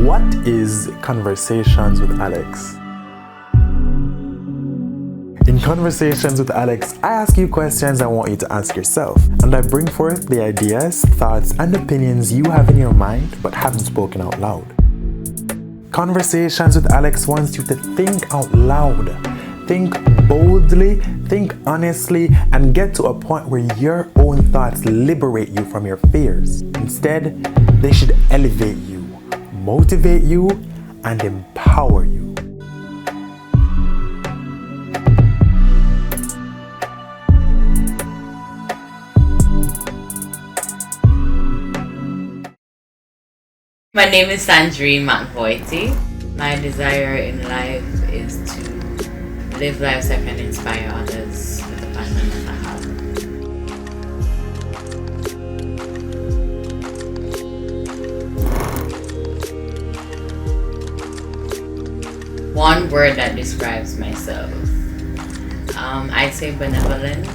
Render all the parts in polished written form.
What is Conversations with Alex? In Conversations with Alex, I ask you questions I want you to ask yourself, and I bring forth the ideas, thoughts, and opinions you have in your mind but haven't spoken out loud. Conversations with Alex wants you to think out loud, think boldly, think honestly, and get to a point where your own thoughts liberate you from your fears. Instead, they should elevate you, motivate you, and empower you. My name is Sandreen. My desire in life is to live lives that can inspire others with the passion that I have. One word that describes myself, I'd say benevolent.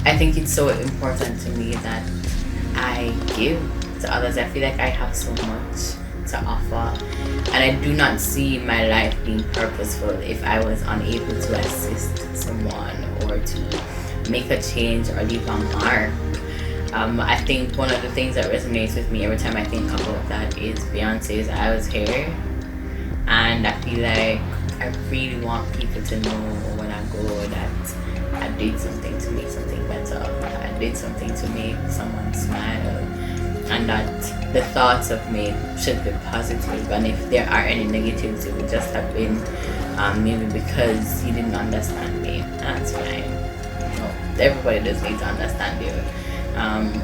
I think it's so important to me that I give to others. I feel like I have so much to offer, and I do not see my life being purposeful if I was unable to assist someone or to make a change or leave a mark. I think one of the things that resonates with me every time I think about that is Beyonce's I Was Here, and I feel like I really want people to know when I go that I did something to make something better. I did something to make someone smile, and that the thoughts of me should be positive, and if there are any negatives, it would just have been maybe because you didn't understand me. That's fine. No, everybody does need to understand you.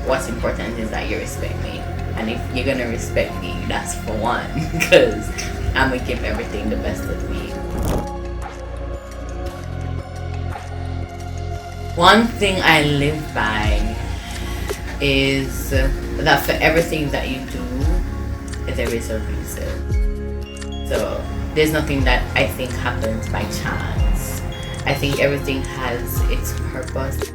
What's important is that you respect me, and if you're gonna respect me, that's for one, because I'm gonna give everything the best of me. One thing I live by is that for everything that you do, there is a reason. So there's nothing that I think happens by chance. I think everything has its purpose.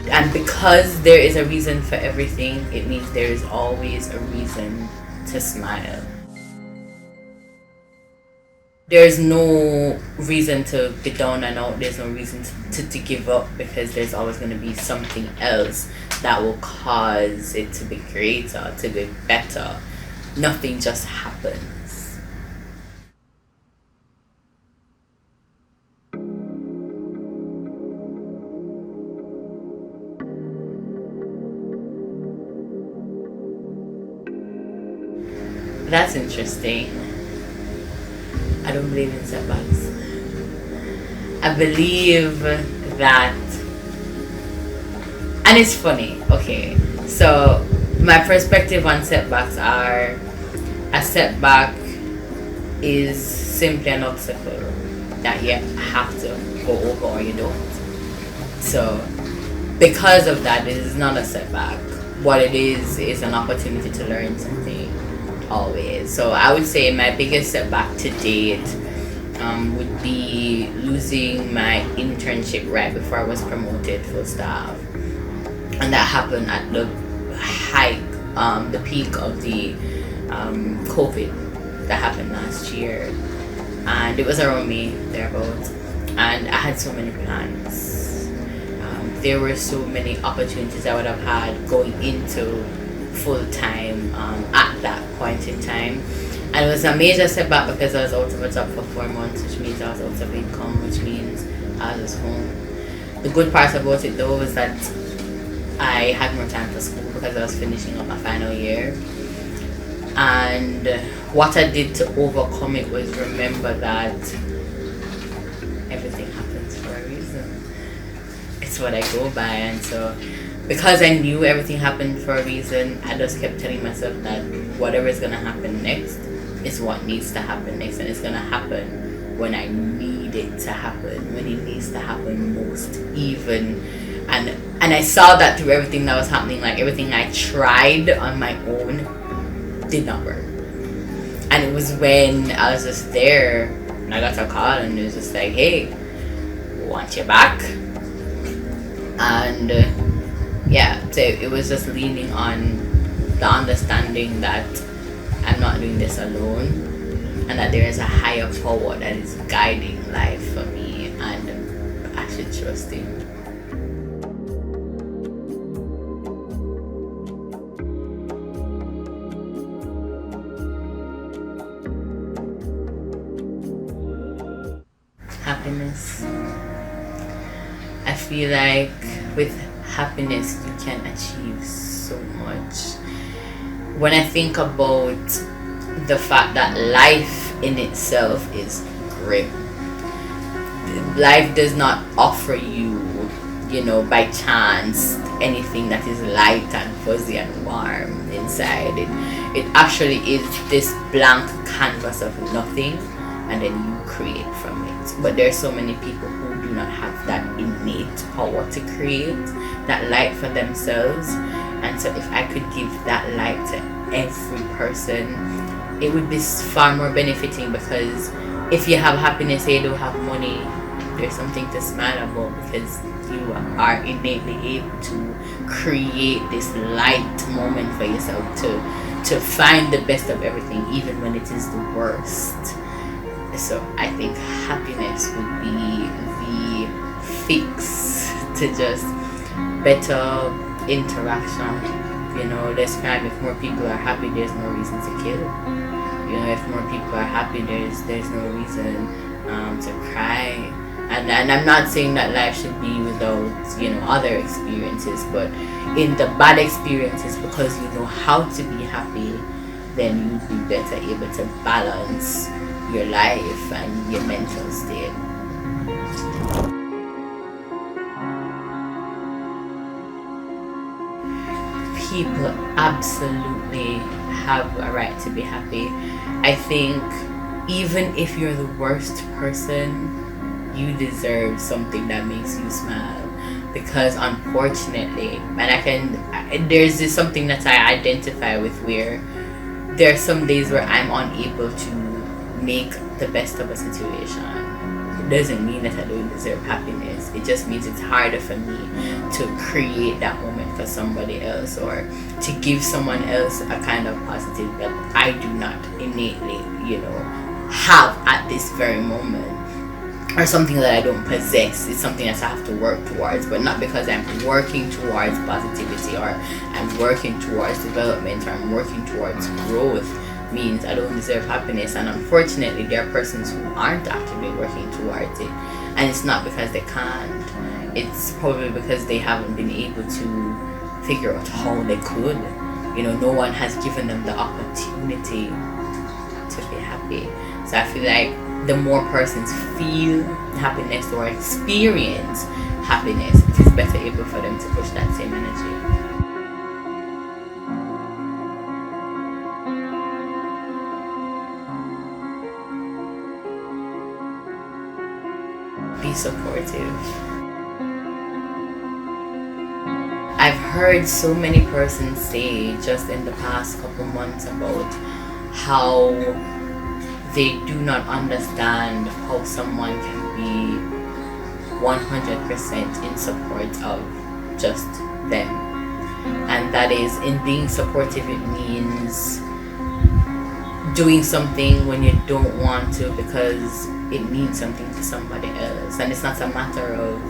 And because there is a reason for everything, it means there is always a reason to smile. There's no reason to be down and out. There's no reason to give up, because there's always going to be something else that will cause it to be greater, to be better. Nothing just happens. That's interesting. I don't believe in setbacks. I believe that, and it's funny, okay, so my perspective on setbacks are, a setback is simply an obstacle that you have to go over or you don't. So because of that, it is not a setback. What it is an opportunity to learn something. Always. So I would say my biggest setback to date would be losing my internship right before I was promoted full staff, and that happened at the height, the peak of the COVID that happened last year, and it was around me thereabouts, and I had so many plans. There were so many opportunities I would have had going into full-time at that point in time, and it was a major setback because I was out of a job for 4 months, which means I was out of income, which means I was home. The good part about it though was that I had more time for school because I was finishing up my final year, and what I did to overcome it was remember that everything happens for a reason. It's what I go by, and so because I knew everything happened for a reason, I just kept telling myself that whatever is going to happen next is what needs to happen next, and it's going to happen when I need it to happen, when it needs to happen most even. And I saw that through everything that was happening, like everything I tried on my own did not work. And it was when I was just there and I got a call and it was just like, hey, we want you back. And yeah, so it was just leaning on the understanding that I'm not doing this alone, and that there is a higher power that is guiding life for me, and I should trust him. Happiness. I feel like with happiness you can achieve so much. When I think about the fact that life in itself is grim, life does not offer you, by chance, anything that is light and fuzzy and warm inside. It actually is this blank canvas of nothing, and then you create from it. But there are so many people who do not have that innate power to create that light for themselves. And so if I could give that light to every person, it would be far more benefiting, because if you have happiness and you don't have money, there's something to smile about, because you are innately able to create this light moment for yourself, to find the best of everything, even when it is the worst. So I think happiness would be the fix to just better interaction. Let's crime. If more people are happy, there's no reason to kill. If more people are happy, there's no reason to cry. And I'm not saying that life should be without other experiences, but in the bad experiences, because you know how to be happy, then you'd be better able to balance your life and your mental state. People absolutely have a right to be happy. I think even if you're the worst person, you deserve something that makes you smile. Because unfortunately, there's this something that I identify with, where there are some days where I'm unable to make the best of a situation. It doesn't mean that I don't deserve happiness. It just means it's harder for me to create that moment for somebody else, or to give someone else a kind of positive that I do not innately, have at this very moment. Or something that I don't possess. It's something that I have to work towards, but not because I'm working towards positivity, or I'm working towards development, or I'm working towards growth, means I don't deserve happiness. And unfortunately, there are persons who aren't actively working towards it, and it's not because they can't. It's probably because they haven't been able to figure out how they could. No one has given them the opportunity to be happy. So I feel like the more persons feel happiness or experience happiness, it is better able for them to push that same energy. Be supportive. I've heard so many persons say just in the past couple months about how they do not understand how someone can be 100% in support of just them. And that is, in being supportive, it means doing something when you don't want to because it means something to somebody else. And it's not a matter of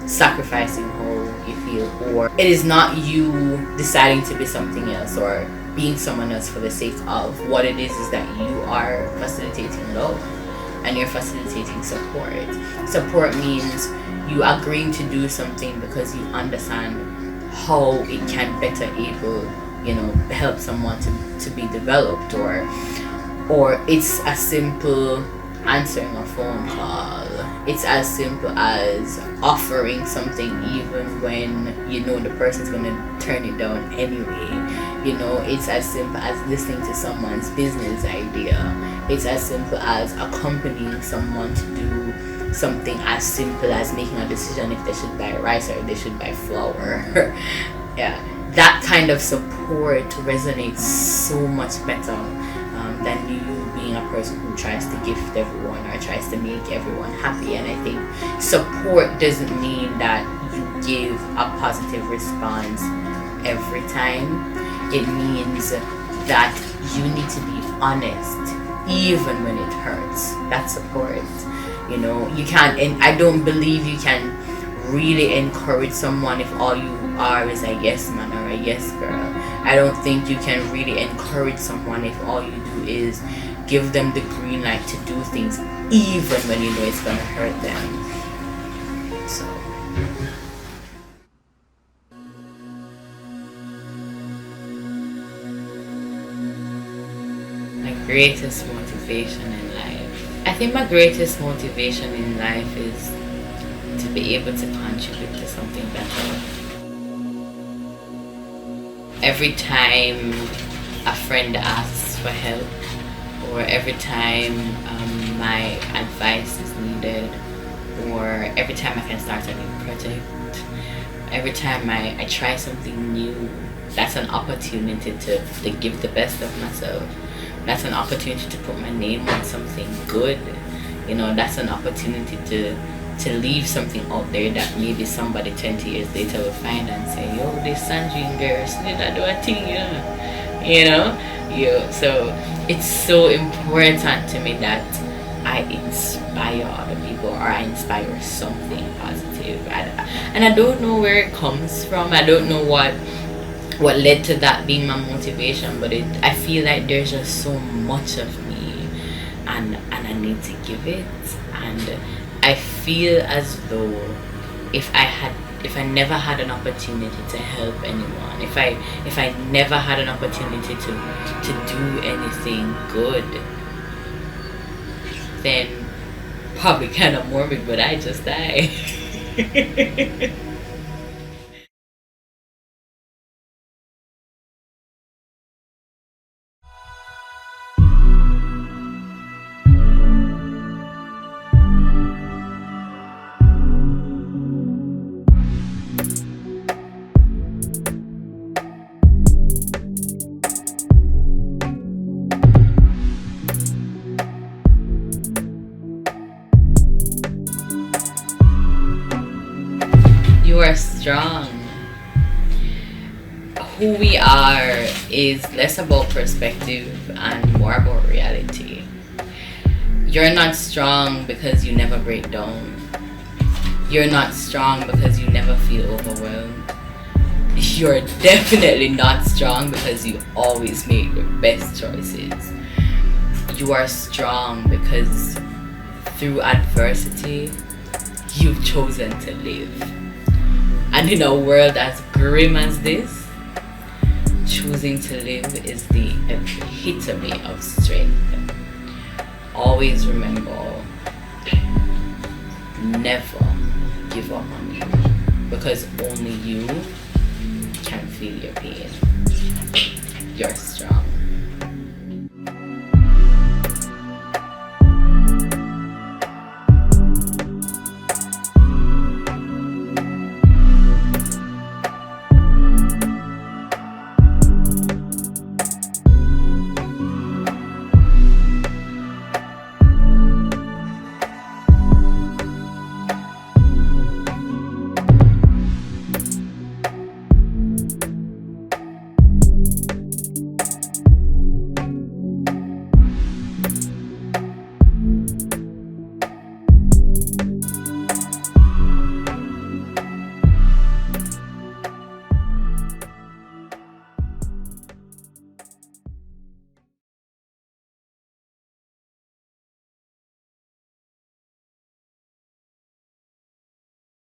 sacrificing how you feel, or it is not you deciding to be something else or being someone else for the sake of. What it is that you are facilitating love and you're facilitating support. Support means you agreeing to do something because you understand how it can better able, help someone to be developed, or it's as simple answering a phone call. It's as simple as offering something even when the person's gonna turn it down anyway. It's as simple as listening to someone's business idea. It's as simple as accompanying someone to do something as simple as making a decision if they should buy rice or if they should buy flour. Yeah, that kind of support resonates so much better than you being a person who tries to gift everyone or tries to make everyone happy. And I think support doesn't mean that you give a positive response every time. it means that you need to be honest even when it hurts. That's support. You know, you can't, and I don't believe you can really encourage someone if all you are is a yes man or a yes girl. I don't think you can really encourage someone if all you do is give them the green light to do things even when you know it's gonna hurt them. So my greatest motivation in life. I think my greatest motivation in life is to be able to contribute to something better. Every time a friend asks for help, or every time my advice is needed, or every time I can start a new project, every time I try something new, that's an opportunity to give the best of myself. That's an opportunity to put my name on something good. You know, that's an opportunity to leave something out there that maybe somebody 20 years later will find and say, yo, this Sandreen girl, did I do a thing, you know? So it's so important to me that I inspire other people, or I inspire something positive. And I don't know where it comes from. I don't know what led to that being my motivation, but I feel like there's just so much of me, and I need to give it. And I feel as though if I never had an opportunity to help anyone, if I never had an opportunity to do anything good, then probably kind of morbid, but I just die. You are strong. Who we are is less about perspective and more about reality. You're not strong because you never break down. You're not strong because you never feel overwhelmed. You're definitely not strong because you always make the best choices. You are strong because through adversity, you've chosen to live. And in a world as grim as this, choosing to live is the epitome of strength. Always remember, never give up on you, because only you can feel your pain. You're strong.